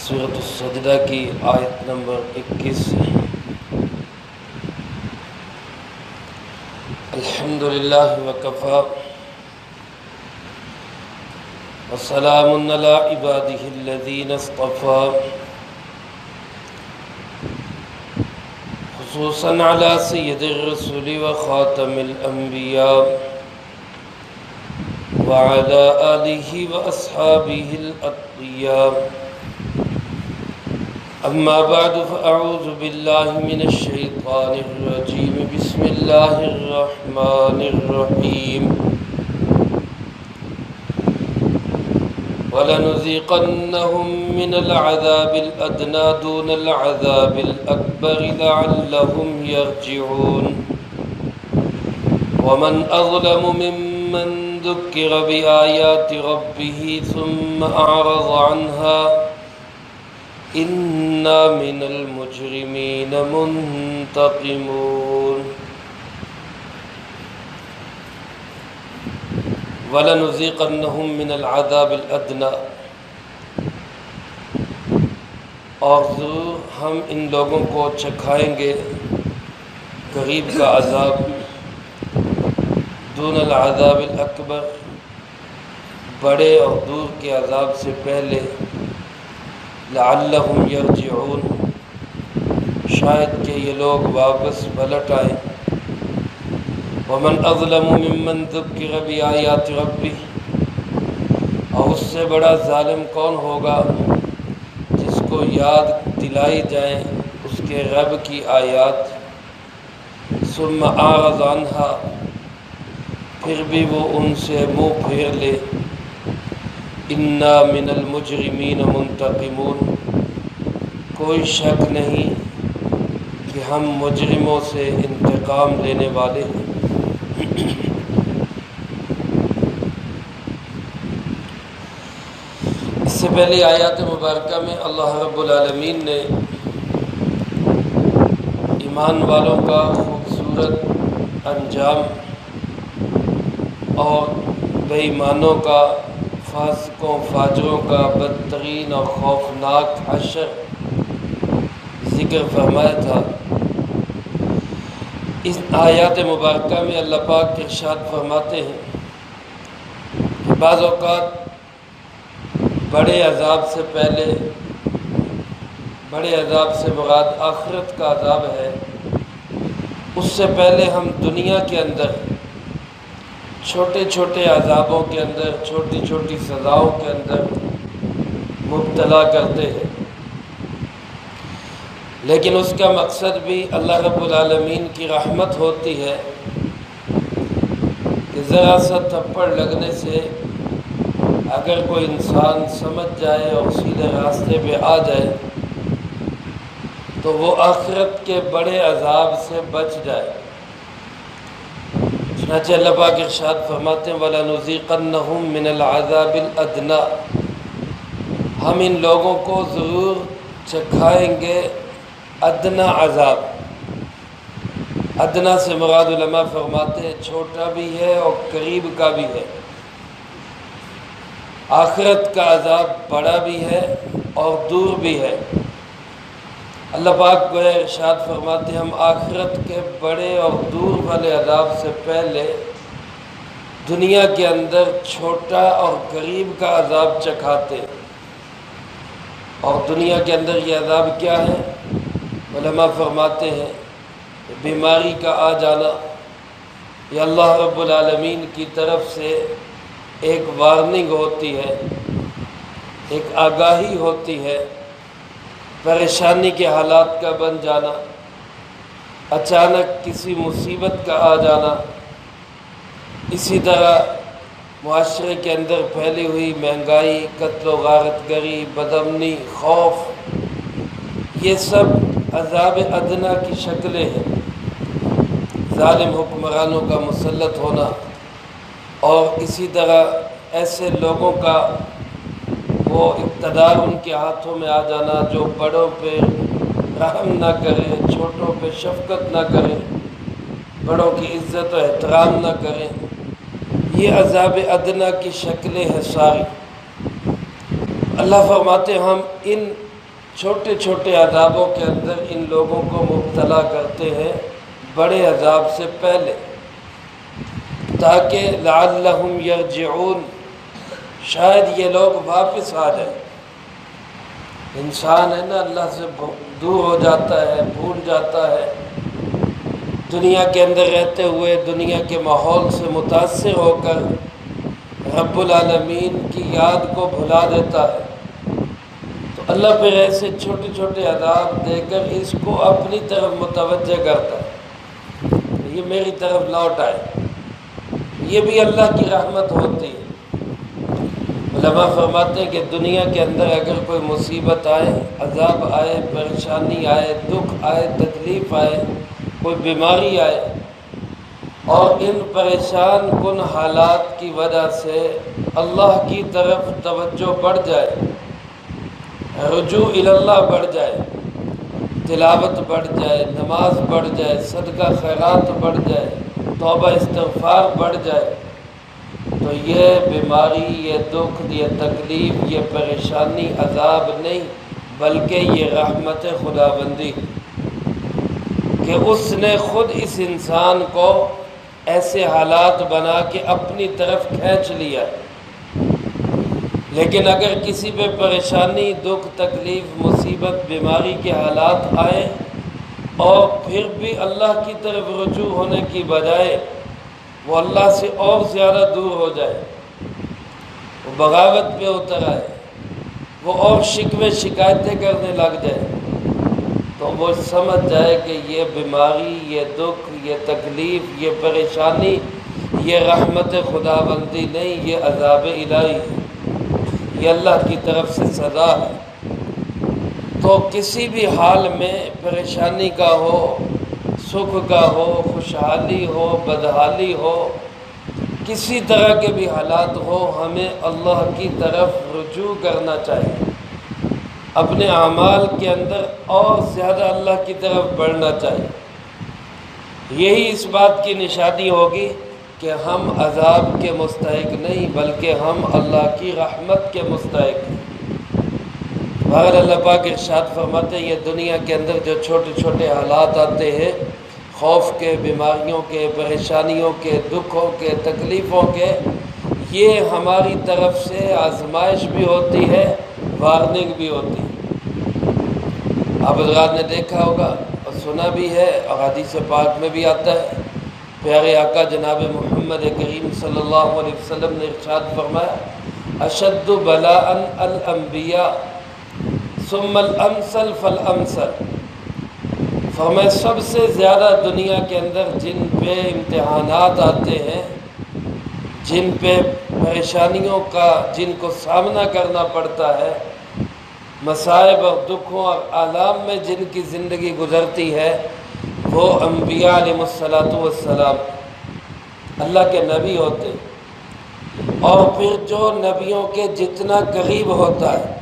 سورۃ السجدہ کی آیت نمبر 21 سے۔ الحمدللہ وکفی وسلام علی عبادہ الذین اصطفی، خصوصاً علی سید الرسل وخاتم الانبیاء وعلى آلہ واصحابہ الاتقیاء۔ اما بعد فاعوذ باللہ من الشیطان الرجیم، بسم اللہ الرحمن الرحیم۔ وَلَنُذِيقَنَّهُم مِّنَ الْعَذَابِ الْأَدْنَىٰ دُونَ الْعَذَابِ الْأَكْبَرِ لَعَلَّهُمْ يَرْجِعُونَ۔ وَمَنْ أَظْلَمُ مِمَّنْ ذُكِّرَ بِآيَاتِ رَبِّهِ ثُمَّ أَعْرَضَ عَنْهَا إِنَّا مِنَ الْمُجْرِمِينَ مُنْتَقِمُونَ۔ وَلَنُذِيقَنَّهُم مِّنَ الْعَذَابِ الْأَدْنَىٰ، اور ضرور ہم ان لوگوں کو چکھائیں گے قریب کا عذاب، دون العذاب الاکبر، بڑے اور دور کے عذاب سے پہلے، لعلہم یرجعون، شاید کہ یہ لوگ واپس پلٹ آئیں۔ ومن اظلم ممن ذکر بآیات ربہ، اور اس سے بڑا ظالم کون ہوگا جس کو یاد دلائی جائیں اس کے رب کی آیات، ثم اعرض عنہا، پھر بھی وہ ان سے منہ پھیر لے۔ انا من المجرمین منتقمون، کوئی شک نہیں کہ ہم مجرموں سے انتقام لینے والے ہیں۔ اس سے پہلے آیات مبارکہ میں اللہ رب العالمین نے ایمان والوں کا خوبصورت انجام اور بے ایمانوں کا، فاسقوں فاجروں کا بدترین اور خوفناک حشر ذکر فرمایا تھا۔ اس آیات مبارکہ میں اللہ پاک ارشاد فرماتے ہیں کہ بعض اوقات بڑے عذاب سے پہلے، بڑے عذاب سے مراد آخرت کا عذاب ہے، اس سے پہلے ہم دنیا کے اندر چھوٹے چھوٹے عذابوں کے اندر، چھوٹی چھوٹی سزاؤں کے اندر مبتلا کرتے ہیں، لیکن اس کا مقصد بھی اللہ رب العالمین کی رحمت ہوتی ہے کہ ذرا سا تھپڑ لگنے سے اگر کوئی انسان سمجھ جائے اور سیدھے راستے پہ آ جائے تو وہ آخرت کے بڑے عذاب سے بچ جائے۔ چنانچہ اللہ پاک ارشاد فرماتے ہیں وَلَنُذِيقَنَّهُم مِّنَ الْعَذَابِ الْأَدْنَىٰ، ہم ان لوگوں کو ضرور چکھائیں گے ادنا عذاب۔ ادنا سے مراد علماء فرماتے ہیں چھوٹا بھی ہے اور قریب کا بھی ہے۔ آخرت کا عذاب بڑا بھی ہے اور دور بھی ہے۔ اللہ پاک کو ارشاد فرماتے ہیں ہم آخرت کے بڑے اور دور والے عذاب سے پہلے دنیا کے اندر چھوٹا اور قریب کا عذاب چکھاتے، اور دنیا کے اندر یہ عذاب کیا ہے؟ علماء فرماتے ہیں کہ بیماری کا آ جانا، یہ اللہ رب العالمین کی طرف سے ایک وارننگ ہوتی ہے، ایک آگاہی ہوتی ہے۔ پریشانی کے حالات کا بن جانا، اچانک کسی مصیبت کا آ جانا، اسی طرح معاشرے کے اندر پھیلی ہوئی مہنگائی، قتل و غارت گری، بدامنی، خوف، یہ سب عذاب ادنا کی شکلیں ہیں۔ ظالم حکمرانوں کا مسلط ہونا، اور اسی طرح ایسے لوگوں کا وہ اقتدار ان کے ہاتھوں میں آ جانا جو بڑوں پہ رحم نہ کرے، چھوٹوں پہ شفقت نہ کرے، بڑوں کی عزت و احترام نہ کرے، یہ عذاب ادنا کی شکلیں ہیں ساری۔ اللہ فرماتے ہم ان چھوٹے چھوٹے عذابوں کے اندر ان لوگوں کو مبتلا کرتے ہیں بڑے عذاب سے پہلے، تاکہ لعلہم یرجعون، شاید یہ لوگ واپس آ جائیں۔ انسان ہے نا، اللہ سے دور ہو جاتا ہے، بھول جاتا ہے، دنیا کے اندر رہتے ہوئے دنیا کے ماحول سے متاثر ہو کر رب العالمین کی یاد کو بھلا دیتا ہے، تو اللہ پھر ایسے چھوٹے چھوٹے عذاب دے کر اس کو اپنی طرف متوجہ کرتا ہے، یہ میری طرف لوٹ آئے۔ یہ بھی اللہ کی رحمت ہوتی ہے۔ علماء فرماتے ہیں کہ دنیا کے اندر اگر کوئی مصیبت آئے، عذاب آئے، پریشانی آئے، دکھ آئے، تکلیف آئے، کوئی بیماری آئے، اور ان پریشان کن حالات کی وجہ سے اللہ کی طرف توجہ بڑھ جائے، رجوع اللہ بڑھ جائے، تلاوت بڑھ جائے، نماز بڑھ جائے، صدقہ خیرات بڑھ جائے، توبہ استغفار بڑھ جائے، تو یہ بیماری، یہ دکھ، یہ تکلیف، یہ پریشانی عذاب نہیں بلکہ یہ رحمت خداوندی، کہ اس نے خود اس انسان کو ایسے حالات بنا کے اپنی طرف کھینچ لیا۔ لیکن اگر کسی پہ پریشانی، دکھ، تکلیف، مصیبت، بیماری کے حالات آئیں اور پھر بھی اللہ کی طرف رجوع ہونے کی بجائے وہ اللہ سے اور زیادہ دور ہو جائے، وہ بغاوت پہ اتر آئے، وہ اور شکوے شکایتیں کرنے لگ جائے، تو وہ سمجھ جائے کہ یہ بیماری، یہ دکھ، یہ تکلیف، یہ پریشانی، یہ رحمت خداوندی نہیں، یہ عذاب الہی ہے، یہ اللہ کی طرف سے سزا ہے۔ تو کسی بھی حال میں پریشانی کا ہو، سکھ کا ہو، خوشحالی ہو، بدحالی ہو، کسی طرح کے بھی حالات ہو، ہمیں اللہ کی طرف رجوع کرنا چاہیے، اپنے اعمال کے اندر اور زیادہ اللہ کی طرف بڑھنا چاہیے۔ یہی اس بات کی نشانی ہوگی کہ ہم عذاب کے مستحق نہیں بلکہ ہم اللہ کی رحمت کے مستحق ہیں۔ بہرحال اللہ پاک ارشاد فرماتے ہیں، یہ دنیا کے اندر جو چھوٹے چھوٹے حالات آتے ہیں، خوف کے، بیماریوں کے، پریشانیوں کے، دکھوں کے، تکلیفوں کے، یہ ہماری طرف سے آزمائش بھی ہوتی ہے، وارننگ بھی ہوتی ہے۔ آپ حضرات نے دیکھا ہوگا اور سنا بھی ہے، اور حدیث پاک میں بھی آتا ہے، پیارے آقا جناب محمد کریم صلی اللہ علیہ وسلم نے ارشاد فرمایا، اشد بلاء الانبیاء ثم الامثل فالامثل، فرمایا سب سے زیادہ دنیا کے اندر جن پہ امتحانات آتے ہیں، جن پہ پریشانیوں کا جن کو سامنا کرنا پڑتا ہے، مصائب اور دکھوں اور آلام میں جن کی زندگی گزرتی ہے، وہ انبیاء علیہ السلام اللہ کے نبی ہوتے ہیں۔ اور پھر جو نبیوں کے جتنا قریب ہوتا ہے،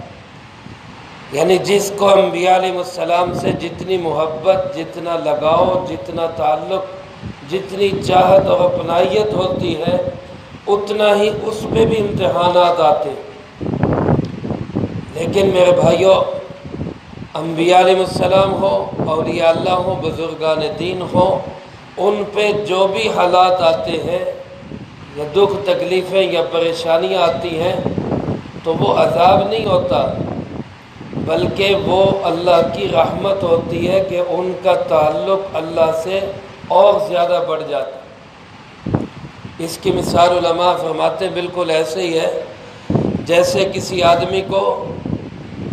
یعنی جس کو انبیاء علیہ السلام سے جتنی محبت، جتنا لگاؤ، جتنا تعلق، جتنی چاہت اور اپنائیت ہوتی ہے، اتنا ہی اس پہ بھی امتحانات آتے ہیں۔ لیکن میرے بھائیوں، انبیاء علیہ السلام ہو، اولیاء اللہ ہوں، بزرگان دین ہوں، ان پہ جو بھی حالات آتے ہیں، یا دکھ تکلیفیں یا پریشانیاں آتی ہیں، تو وہ عذاب نہیں ہوتا بلکہ وہ اللہ کی رحمت ہوتی ہے کہ ان کا تعلق اللہ سے اور زیادہ بڑھ جاتا ہے۔ اس کی مثال علماء فرماتے ہیں بالکل ایسے ہی ہے جیسے کسی آدمی کو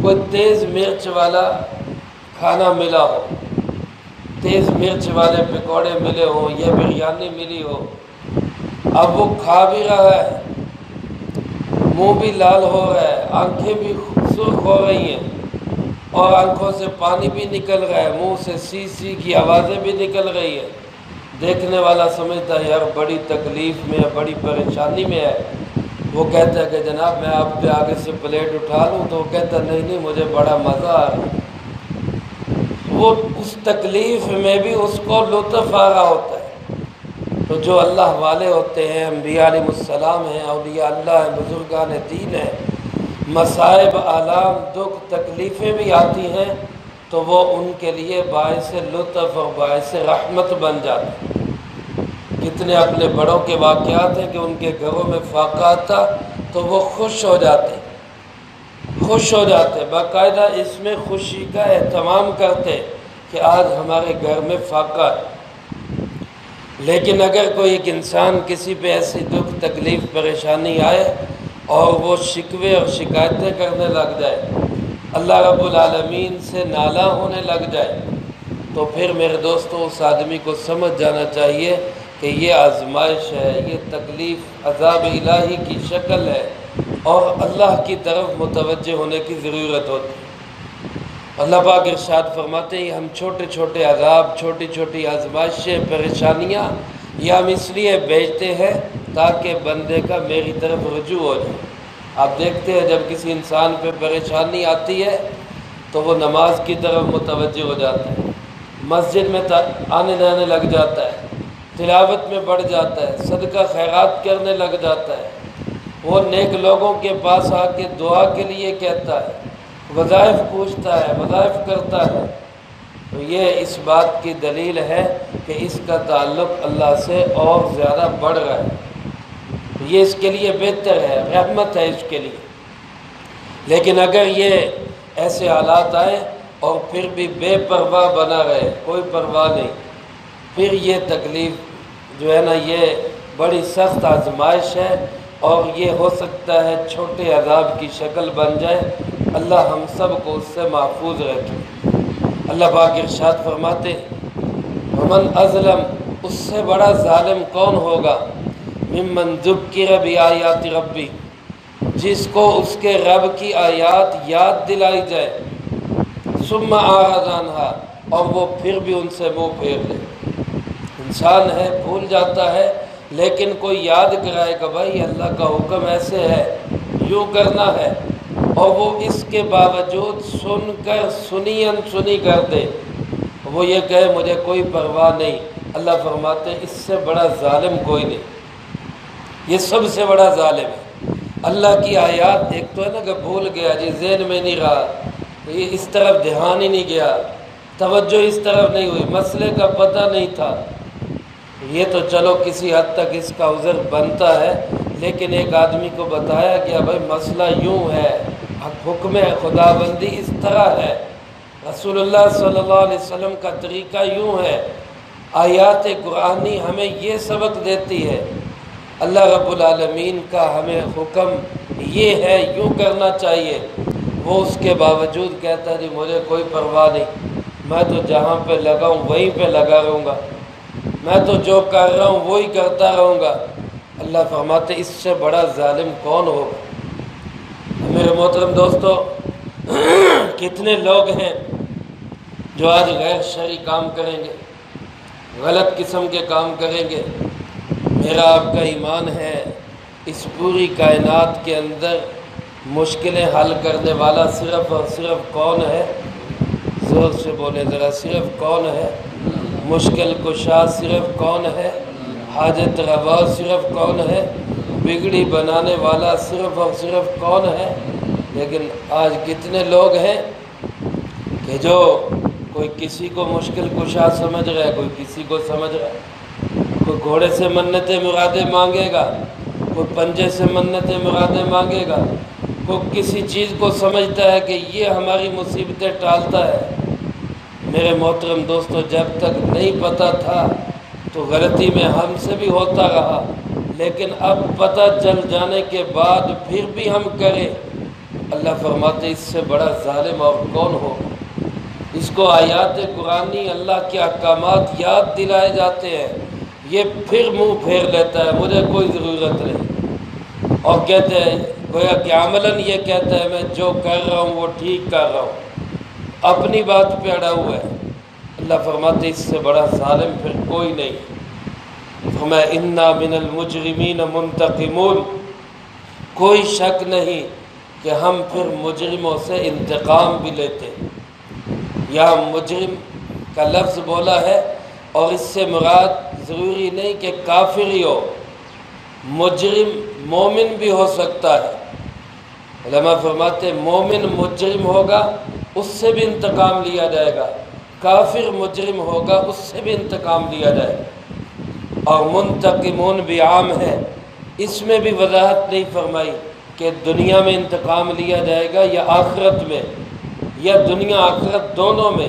کوئی تیز مرچ والا کھانا ملا ہو، تیز مرچ والے پکوڑے ملے ہوں یا بریانی ملی ہو، اب وہ کھا بھی رہا ہے، منہ بھی لال ہو رہا ہے، آنکھیں بھی سرخ ہو رہی ہیں، اور آنکھوں سے پانی بھی نکل رہا ہے، منہ سے سی سی کی آوازیں بھی نکل رہی ہے۔ دیکھنے والا سمجھتا ہے یار بڑی تکلیف میں ہے، بڑی پریشانی میں ہے۔ وہ کہتا ہے کہ جناب میں آپ کے آگے سے پلیٹ اٹھا لوں، تو وہ کہتا ہے نہیں نہیں مجھے بڑا مزہ آ رہا ہے۔ وہ اس تکلیف میں بھی اس کو لطف آ رہا ہوتا ہے۔ تو جو اللہ والے ہوتے ہیں، انبیاء علیہ السلام ہیں، اولیاء اللہ ہیں، بزرگان دین ہیں، مصائب، آلام، دکھ، تکلیفیں بھی آتی ہیں تو وہ ان کے لیے باعث لطف اور باعث رحمت بن جاتی ہیں۔ کتنے اپنے بڑوں کے واقعات ہیں کہ ان کے گھروں میں فاقہ آتا تو وہ خوش ہو جاتے، باقاعدہ اس میں خوشی کا اہتمام کرتے کہ آج ہمارے گھر میں فاقہ ہے۔ لیکن اگر کوئی ایک انسان کسی پہ ایسی دکھ، تکلیف، پریشانی آئے اور وہ شکوے اور شکایتیں کرنے لگ جائے، اللہ رب العالمین سے نالاں ہونے لگ جائے، تو پھر میرے دوستو اس آدمی کو سمجھ جانا چاہیے کہ یہ آزمائش ہے، یہ تکلیف عذاب الہی کی شکل ہے اور اللہ کی طرف متوجہ ہونے کی ضرورت ہوتی ہے۔ اللہ پاک ارشاد فرماتے ہیں ہم چھوٹے چھوٹے عذاب، چھوٹی چھوٹی آزمائشیں، پریشانیاں یہ ہم اس لیے بھیجتے ہیں تاکہ بندے کا میری طرف رجوع ہو جائے۔ آپ دیکھتے ہیں جب کسی انسان پہ پریشانی آتی ہے تو وہ نماز کی طرف متوجہ ہو جاتا ہے، مسجد میں آنے جانے لگ جاتا ہے، تلاوت میں بڑھ جاتا ہے، صدقہ خیرات کرنے لگ جاتا ہے، وہ نیک لوگوں کے پاس آ کے دعا کے لیے کہتا ہے، وظائف پوچھتا ہے، وظائف کرتا ہے۔ تو یہ اس بات کی دلیل ہے کہ اس کا تعلق اللہ سے اور زیادہ بڑھ رہا ہے، یہ اس کے لیے بہتر ہے، رحمت ہے اس کے لیے۔ لیکن اگر یہ ایسے حالات آئے اور پھر بھی بے پرواہ بنا رہے، کوئی پرواہ نہیں، پھر یہ تکلیف جو ہے نا یہ بڑی سخت آزمائش ہے اور یہ ہو سکتا ہے چھوٹے عذاب کی شکل بن جائے۔ اللہ ہم سب کو اس سے محفوظ رکھے۔ اللہ پاک ارشاد فرماتے ومن اظلم، اس سے بڑا ظالم کون ہوگا، ممن ذکر بآیات ربی، جس کو اس کے رب کی آیات یاد دلائی جائے، ثم اعرض عنہا، اور وہ پھر بھی ان سے منہ پھیر لے۔ انسان ہے، بھول جاتا ہے، لیکن کوئی یاد کرائے کہ بھائی اللہ کا حکم ایسے ہے، یوں کرنا ہے، اور وہ اس کے باوجود سن کر سنی انسنی کر دے، وہ یہ کہے مجھے کوئی پرواہ نہیں۔ اللہ فرماتے ہیں اس سے بڑا ظالم کوئی نہیں، یہ سب سے بڑا ظالم ہے۔ اللہ کی آیات ایک تو ہے نا کہ بھول گیا، جی ذہن میں نہیں رہا، یہ اس طرف دھیان ہی نہیں گیا، توجہ اس طرف نہیں ہوئی، مسئلے کا پتہ نہیں تھا، یہ تو چلو کسی حد تک اس کا عذر بنتا ہے۔ لیکن ایک آدمی کو بتایا گیا بھائی مسئلہ یوں ہے، حکم خداوندی اس طرح ہے، رسول اللہ صلی اللہ علیہ وسلم کا طریقہ یوں ہے، آیات قرآنی ہمیں یہ سبق دیتی ہے، اللہ رب العالمین کا ہمیں حکم یہ ہے، یوں کرنا چاہیے۔ وہ اس کے باوجود کہتا ہے جی مجھے کوئی پرواہ نہیں، میں تو جہاں پہ لگا ہوں وہیں پہ لگا رہوں گا، میں تو جو کر رہا ہوں وہی کرتا رہوں گا۔ اللہ فرماتے اس سے بڑا ظالم کون ہوگا۔ میرے محترم دوستو، کتنے لوگ ہیں جو آج غیر شرعی کام کریں گے، غلط قسم کے کام کریں گے۔ میرا آپ کا ایمان ہے اس پوری کائنات کے اندر مشکلیں حل کرنے والا صرف اور صرف کون ہے؟ زور سے بولے ذرا، صرف کون ہے؟ مشکل کشا صرف کون ہے؟ حاجت روا صرف کون ہے؟ بگڑی بنانے والا صرف اور صرف کون ہے؟ لیکن آج کتنے لوگ ہیں کہ جو کوئی کسی کو مشکل کشا سمجھ رہا ہے، کوئی کسی کو سمجھ رہا ہے، کوئی گھوڑے سے منتیں مرادیں مانگے گا، کوئی پنجے سے منتیں مرادیں مانگے گا، کوئی کسی چیز کو سمجھتا ہے کہ یہ ہماری مصیبتیں ٹالتا ہے۔ میرے محترم دوستو، جب تک نہیں پتہ تھا تو غلطی میں ہم سے بھی ہوتا رہا، لیکن اب پتہ چل جانے کے بعد پھر بھی ہم کریں، اللہ فرماتے اس سے بڑا ظالم اور کون ہوگا۔ اس کو آیات قرآنی اللہ کے احکامات یاد دلائے جاتے ہیں، یہ پھر منہ پھیر لیتا ہے مجھے کوئی ضرورت نہیں، اور کہتے ہیں گویا کہ عملاً یہ کہتا ہے میں جو کر رہا ہوں وہ ٹھیک کر رہا ہوں، اپنی بات پہ اڑا ہوا ہے۔ اللہ فرماتے اس سے بڑا ظالم پھر کوئی نہیں۔ فرمایا انا من المجرمین منتقمون، کوئی شک نہیں کہ ہم پھر مجرموں سے انتقام بھی لیتے۔ یہاں مجرم کا لفظ بولا ہے اور اس سے مراد ضروری نہیں کہ کافر ہی ہو، مجرم مومن بھی ہو سکتا ہے، علماء فرماتے ہیں مومن مجرم ہوگا اس سے بھی انتقام لیا جائے گا، کافر مجرم ہوگا اس سے بھی انتقام لیا جائے گا۔ اور منتقمون بھی عام ہے، اس میں بھی وضاحت نہیں فرمائی کہ دنیا میں انتقام لیا جائے گا یا آخرت میں، یا دنیا آخرت دونوں میں،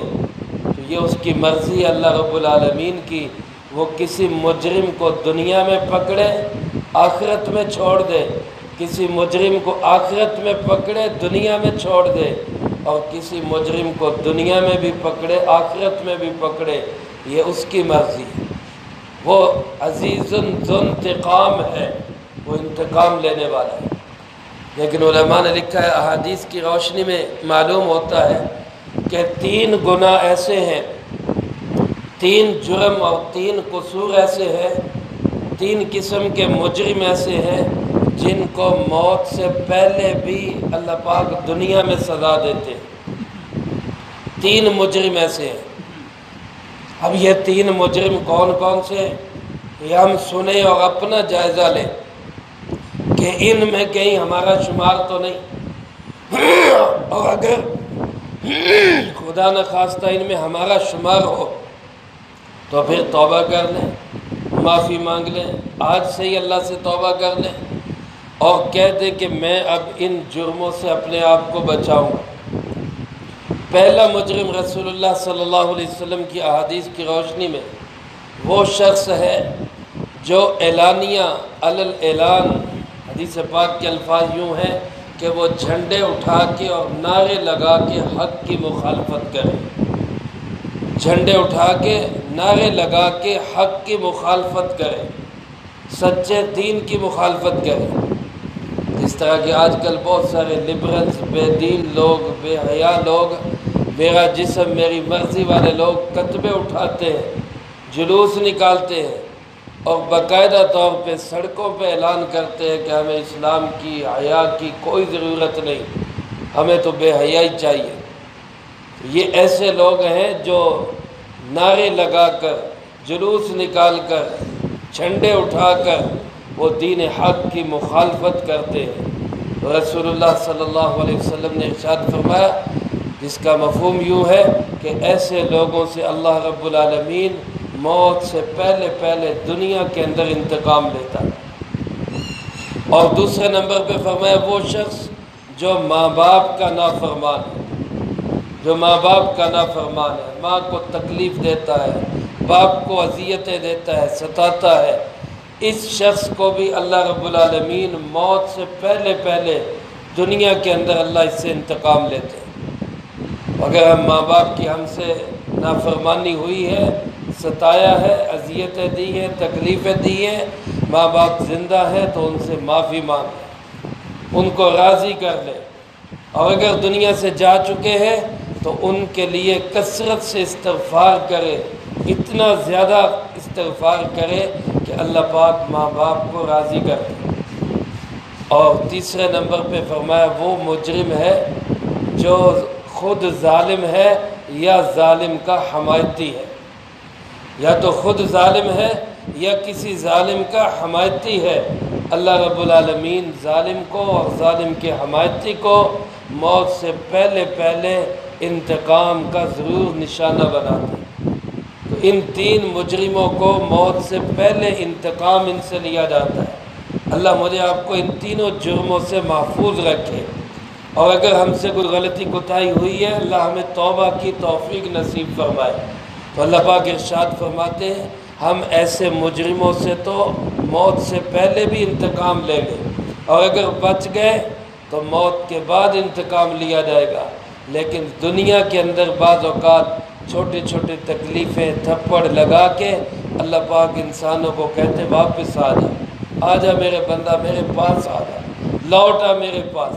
تو یہ اس کی مرضی ہے اللہ رب العالمین کی۔ وہ کسی مجرم کو دنیا میں پکڑے آخرت میں چھوڑ دے، کسی مجرم کو آخرت میں پکڑے دنیا میں چھوڑ دے، اور کسی مجرم کو دنیا میں بھی پکڑے آخرت میں بھی پکڑے، یہ اس کی مرضی ہے۔ وہ عزیز ذو انتقام ہے، وہ انتقام لینے والا ہے۔ لیکن علماء نے لکھا ہے احادیث کی روشنی میں معلوم ہوتا ہے کہ 3 گناہ ایسے ہیں، 3 جرم اور 3 قصور ایسے ہیں، 3 قسم کے مجرم ایسے ہیں جن کو موت سے پہلے بھی اللہ پاک دنیا میں سزا دیتے ہیں۔ 3 مجرم ایسے ہیں۔ اب یہ 3 مجرم کون کون سے ہیں یہ ہم سنیں اور اپنا جائزہ لیں کہ ان میں کہیں ہمارا شمار تو نہیں، اور اگر خدا نخواستہ ان میں ہمارا شمار ہو تو پھر توبہ کر لیں، معافی مانگ لیں، آج سے ہی اللہ سے توبہ کر لیں اور کہہ دیں کہ میں اب ان جرموں سے اپنے آپ کو بچاؤں گا۔ پہلا مجرم رسول اللہ صلی اللہ علیہ وسلم کی احادیث کی روشنی میں وہ شخص ہے جو اعلانیہ اعلان، حدیث پاک کے الفاظ یوں ہیں کہ وہ جھنڈے اٹھا کے اور نعرے لگا کے حق کی مخالفت کرے، جھنڈے اٹھا کے نعرے لگا کے حق کی مخالفت کرے، سچے دین کی مخالفت کرے۔ اس طرح کہ آج کل بہت سارے لبرلز، بے دین لوگ، بے حیا لوگ، میرا جسم میری مرضی والے لوگ کتبے اٹھاتے ہیں، جلوس نکالتے ہیں اور باقاعدہ طور پہ سڑکوں پہ اعلان کرتے ہیں کہ ہمیں اسلام کی حیا کی کوئی ضرورت نہیں، ہمیں تو بے حیائی چاہیے۔ یہ ایسے لوگ ہیں جو نعرے لگا کر، جلوس نکال کر، جھنڈے اٹھا کر وہ دین حق کی مخالفت کرتے ہیں۔ رسول اللہ صلی اللہ علیہ وسلم نے ارشاد فرمایا جس کا مفہوم یوں ہے کہ ایسے لوگوں سے اللہ رب العالمین موت سے پہلے دنیا کے اندر انتقام لیتا ہے۔ اور دوسرے نمبر پہ فرمایا وہ شخص جو ماں باپ کا نافرمان ہے، جو ماں باپ کا نافرمان ہے، ماں کو تکلیف دیتا ہے، باپ کو اذیتیں دیتا ہے، ستاتا ہے، اس شخص کو بھی اللہ رب العالمین موت سے پہلے دنیا کے اندر اللہ اس سے انتقام لیتے ہیں۔ اگر ہم ماں باپ کی ہم سے نافرمانی ہوئی ہے، ستایا ہے، اذیتیں دی ہیں، تکلیفیں دی ہیں، ماں باپ زندہ ہے تو ان سے معافی مانگیں، ان کو راضی کر لیں، اور اگر دنیا سے جا چکے ہیں تو ان کے لیے کثرت سے استغفار کرے، اتنا زیادہ استغفار کرے کہ اللہ پاک ماں باپ کو راضی کر دے۔ اور تیسرے نمبر پہ فرمایا وہ مجرم ہے جو خود ظالم ہے یا ظالم کا حمایتی ہے، یا تو خود ظالم ہے یا کسی ظالم کا حمایتی ہے۔ اللہ رب العالمین ظالم کو اور ظالم کے حمایتی کو موت سے پہلے انتقام کا ضرور نشانہ بناتے ہیں۔ تو ان 3 مجرموں کو موت سے پہلے انتقام ان سے لیا جاتا ہے۔ اللہ مجھے آپ کو ان تینوں جرموں سے محفوظ رکھے، اور اگر ہم سے کوئی غلطی کوتاہی ہوئی ہے اللہ ہمیں توبہ کی توفیق نصیب فرمائے۔ تو اللہ پاک ارشاد فرماتے ہیں ہم ایسے مجرموں سے تو موت سے پہلے بھی انتقام لیں گے، اور اگر بچ گئے تو موت کے بعد انتقام لیا جائے گا۔ لیکن دنیا کے اندر بعض اوقات چھوٹی چھوٹی تکلیفیں تھپڑ لگا کے اللہ پاک انسانوں کو کہتے واپس آ جا میرے بندہ، میرے پاس آ جا، لوٹ آ میرے پاس۔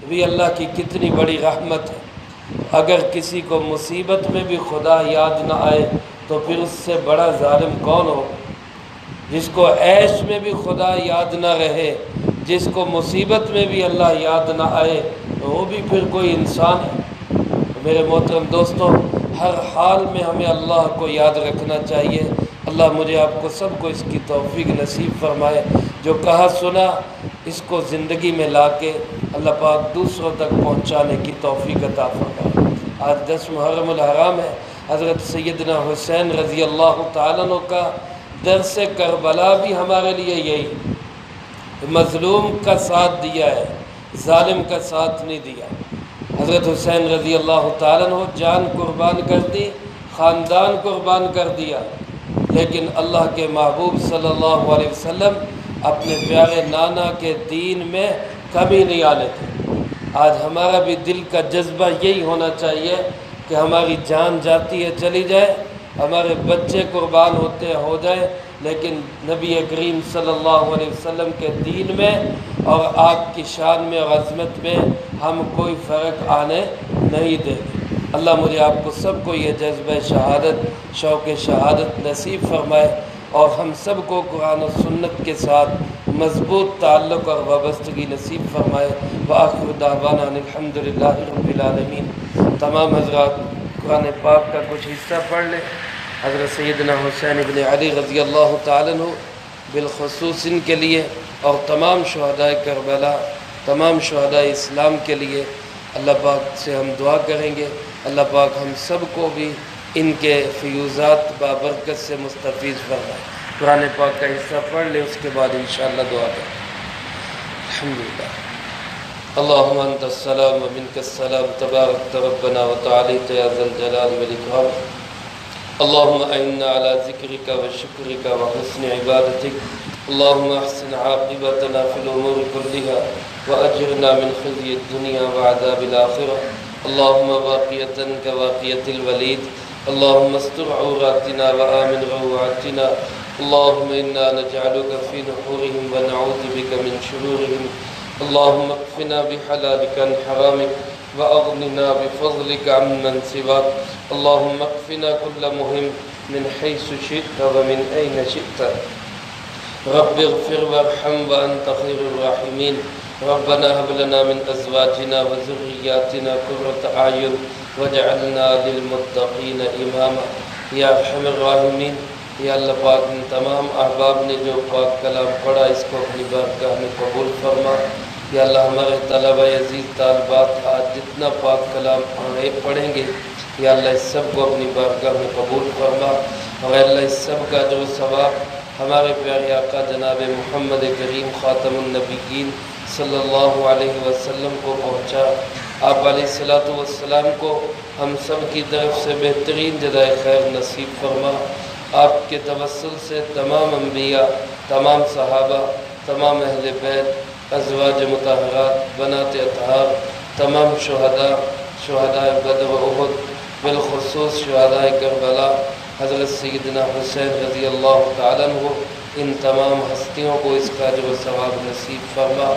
بھی اللہ کی کتنی بڑی رحمت ہے۔ اگر کسی کو مصیبت میں بھی خدا یاد نہ آئے تو پھر اس سے بڑا ظالم کون ہو؟ جس کو عیش میں بھی خدا یاد نہ رہے، جس کو مصیبت میں بھی اللہ یاد نہ آئے، تو وہ بھی پھر کوئی انسان ہے؟ میرے محترم دوستو، ہر حال میں ہمیں اللہ کو یاد رکھنا چاہیے۔ اللہ مجھے آپ کو سب کو اس کی توفیق نصیب فرمائے۔ جو کہا سنا اس کو زندگی میں لا کے اللہ پاک دوسروں تک پہنچانے کی توفیق عطا فرمائے۔ آج 10 محرم الحرام ہے، حضرت سیدنا حسین رضی اللہ تعالیٰ عنہ کا درس کربلا بھی ہمارے لیے یہی، مظلوم کا ساتھ دیا ہے، ظالم کا ساتھ نہیں دیا۔ حضرت حسین رضی اللہ تعالیٰ عنہ جان قربان کر دی، خاندان قربان کر دیا، لیکن اللہ کے محبوب صلی اللہ علیہ وسلم اپنے پیارے نانا کے دین میں کمی نہیں آنے تھے۔ آج ہمارا بھی دل کا جذبہ یہی ہونا چاہیے کہ ہماری جان جاتی ہے چلی جائے، ہمارے بچے قربان ہوتے ہو جائے، لیکن نبی کریم صلی اللہ علیہ وسلم کے دین میں اور آپ کی شان میں اور عظمت میں ہم کوئی فرق آنے نہیں دیں گے۔ اللہ مجھے آپ کو سب کو یہ جذبہ شہادت، شوق شہادت نصیب فرمائے، اور ہم سب کو قرآن و سنت کے ساتھ مضبوط تعلق اور وابستگی نصیب فرمائے۔ وآخر دعوانا ان الحمدللہ رب العالمین۔ تمام حضرات قرآن پاک کا کچھ حصہ پڑھ لیں۔ حضرت سیدنا حسین ابن علی رضی اللہ تعالیٰ عنہ بالخصوص ان کے لیے، اور تمام شہداء کربلا، تمام شہداء اسلام کے لیے اللہ پاک سے ہم دعا کریں گے۔ اللہ پاک ہم سب کو بھی ان کے فیوزات بابرکت سے مستفیض فرمائے۔ قرآن پاک کا حصہ پڑھ لیں، اس کے بعد انشاءاللہ دعا کریں۔ الحمدللہ۔ اللہم انت السلام و منک السلام، تبارک ربنا و تعالیت یا ذا الجلال والاکرام۔ اللہم اعنا علی ذکرک و شکرک و حسن عبادتک۔ اللہم احسن عاقبتنا فی الامور کلها واجرنا من خزي الدنيا وعذاب الآخرة۔ اللهم واقية كواقية الوليد، اللهم استر عوراتنا وآمن روعاتنا، اللهم إنا نجعلك في نحورهم ونعوذ بك من شرورهم، اللهم اكفنا بحلالك عن حرامك وأغننا بفضلك عمن سواك، اللهم اكفنا كل مهم من حيث شئت ومن أين شئت، رب اغفر وارحم وأنت خير الراحمين، ربنا هب لنا من ازواجنا وذرياتنا قرة اعین واجعلنا للمتقین اماما۔ یا ارحم الراحمین، یا اللہ پاک ان تمام احباب نے جو پاک کلام پڑھا اس کو اپنی بارگاہ میں قبول فرما۔ یا اللہ ہمارے طلبہ عزیز طالبات آج جتنا پاک کلام پڑھیں گے، یا اللہ اس سب کو اپنی بارگاہ میں قبول فرما، اور اللہ اس سب کا جو ثواب ہمارے پیارے آقا جناب محمد کریم خاتم النبیین صلی اللہ علیہ وسلم کو پہنچا۔ آپ علیہ السلام کو ہم سب کی طرف سے بہترین جزائے خیر نصیب فرما۔ آپ کے توسل سے تمام انبیاء، تمام صحابہ، تمام اہل بیت، ازواج مطہرات، بنات اطہار، تمام شہداء بدر و احد، بالخصوص شہداء کربلا، حضرت سیدنا حسین رضی اللہ تعالیٰ عنہ، ان تمام ہستیوں کو اس کا جو ثواب نصیب فرما۔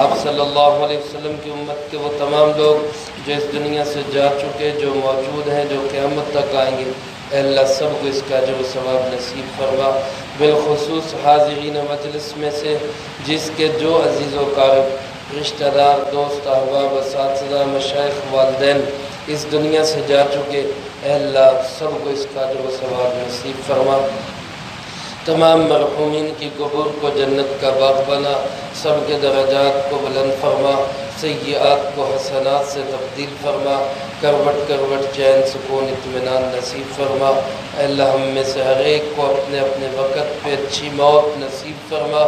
آپ صلی اللہ علیہ وسلم کی امت کے وہ تمام لوگ جو اس دنیا سے جا چکے، جو موجود ہیں، جو قیامت تک آئیں گے، اے اللہ سب کو اس کا جو ثواب نصیب فرما۔ بالخصوص حاضرین مجلس میں سے جس کے جو عزیز و قارب، رشتہ دار، دوست، احباب، اساتذہ، مشائخ، والدین اس دنیا سے جا چکے، اے اللہ سب کو اس کا جو ثواب نصیب فرما۔ تمام مرحومین کی قبور کو جنت کا باغ بنا، سب کے درجات کو بلند فرما، سیئات کو حسنات سے تبدیل فرما، کروٹ کروٹ چین سکون اطمینان نصیب فرما۔ اے اللہ ہم میں سے ہر ایک کو اپنے اپنے وقت پہ اچھی موت نصیب فرما،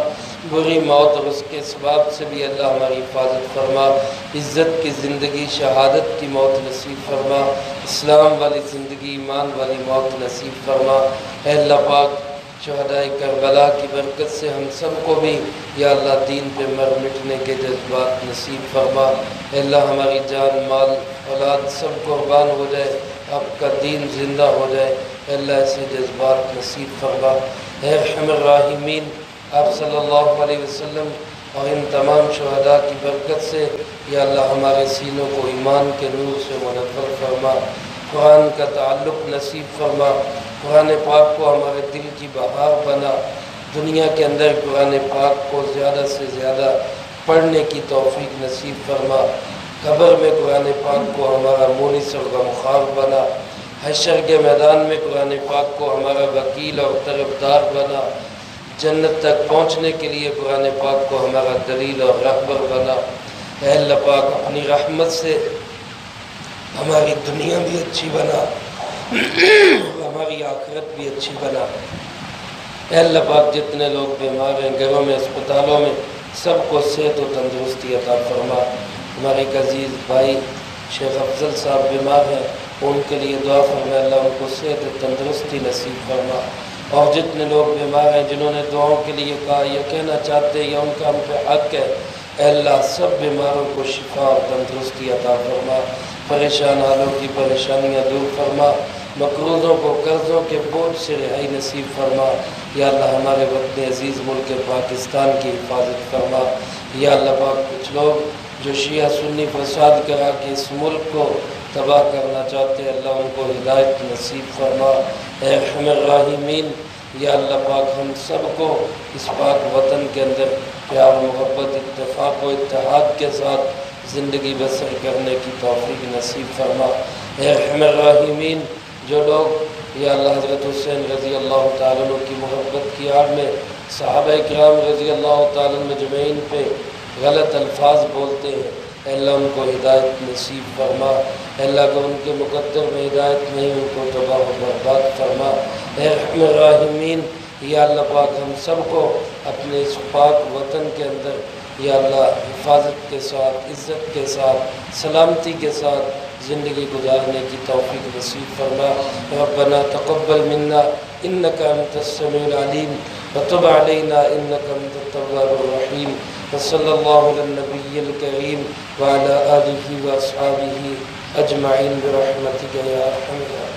بری موت اور اس کے اسباب سے بھی اللہ ہماری حفاظت فرما، عزت کی زندگی، شہادت کی موت نصیب فرما، اسلام والی زندگی، ایمان والی موت نصیب فرما۔ اے اللہ پاک شہداء کربلا کی برکت سے ہم سب کو بھی یا اللہ دین پہ مر مٹنے کے جذبات نصیب فرما۔ اے اللہ ہماری جان، مال، اولاد سب قربان ہو جائے، آپ کا دین زندہ ہو جائے، اے اللہ ایسے جذبات نصیب فرما۔ اے ارحم الراحمین، آپ صلی اللہ علیہ وسلم اور ان تمام شہداء کی برکت سے یا اللہ ہمارے سینوں کو ایمان کے نور سے منور فرما، قرآن کا تعلق نصیب فرما، قرآن پاک کو ہمارے دل کی بہار بنا، دنیا کے اندر قرآن پاک کو زیادہ سے زیادہ پڑھنے کی توفیق نصیب فرما، قبر میں قرآن پاک کو ہمارا مونس اور غمخوار بنا، حشر کے میدان میں قرآن پاک کو ہمارا وکیل اور طرفدار بنا، جنت تک پہنچنے کے لیے قرآن پاک کو ہمارا دلیل اور رہبر بنا۔ اے اللہ پاک اپنی رحمت سے ہماری دنیا بھی اچھی بنا اور ہماری آخرت بھی اچھی بنا۔ اے اللہ پاک جتنے لوگ بیمار ہیں گھروں میں اسپتالوں میں سب کو صحت و تندرستی عطا فرما۔ ہمارے ایک عزیز بھائی شیخ افضل صاحب بیمار ہیں، ان کے لیے دعا فرما، اللہ ان کو صحت و تندرستی نصیب فرما۔ اور جتنے لوگ بیمار ہیں جنہوں نے دعاؤں کے لیے کہا یا کہنا چاہتے ہیں یا ان کا ہم پہ حق ہے، اے اللہ سب بیماروں کو شفا اور تندرستی عطا فرما، پریشان حالوں کی پریشانیاں دور فرما، مقروضوں کو قرضوں کے بوجھ سے رہائی نصیب فرما۔ یا اللہ ہمارے وطن عزیز ملک پاکستان کی حفاظت فرما۔ یا اللہ پاک کچھ لوگ جو شیعہ سنی فساد کرا کے اس ملک کو تباہ کرنا چاہتے ہیں، اللہ ان کو ہدایت نصیب فرما۔ اے ارحم الراحمین، یا اللہ پاک ہم سب کو اس پاک وطن کے اندر پیار محبت اتفاق و اتحاد کے ساتھ زندگی بسر کرنے کی توفیق نصیب فرما۔ اے ارحم الراحمین، جو لوگ یا اللہ حضرت حسین رضی اللہ تعالیٰ عنہ کی محبت کی آڑ میں صحابہ کرام رضی اللہ تعالیٰ مجمعین پہ غلط الفاظ بولتے ہیں، اے اللہ ان کو ہدایت نصیب فرما۔ اے اللہ کو ان کے مقدر میں ہدایت نہیں، ان کو تباہ و برباد فرما۔ اے ارحم الراحمین، یا اللہ پاک ہم سب کو اپنے اس پاک وطن کے اندر یا اللہ حفاظت کے ساتھ، عزت کے ساتھ، سلامتی کے ساتھ زندگی گزارنے کی توفیق نصیب فرما۔ ربنا تقبل منا انک انت السمیع العلیم وتب علینا انک انت التواب الرحیم، وصلی اللہ علی النبی الکریم وعلی آلہ واصحابہ اجمعین برحمتک یا ارحم الراحمین۔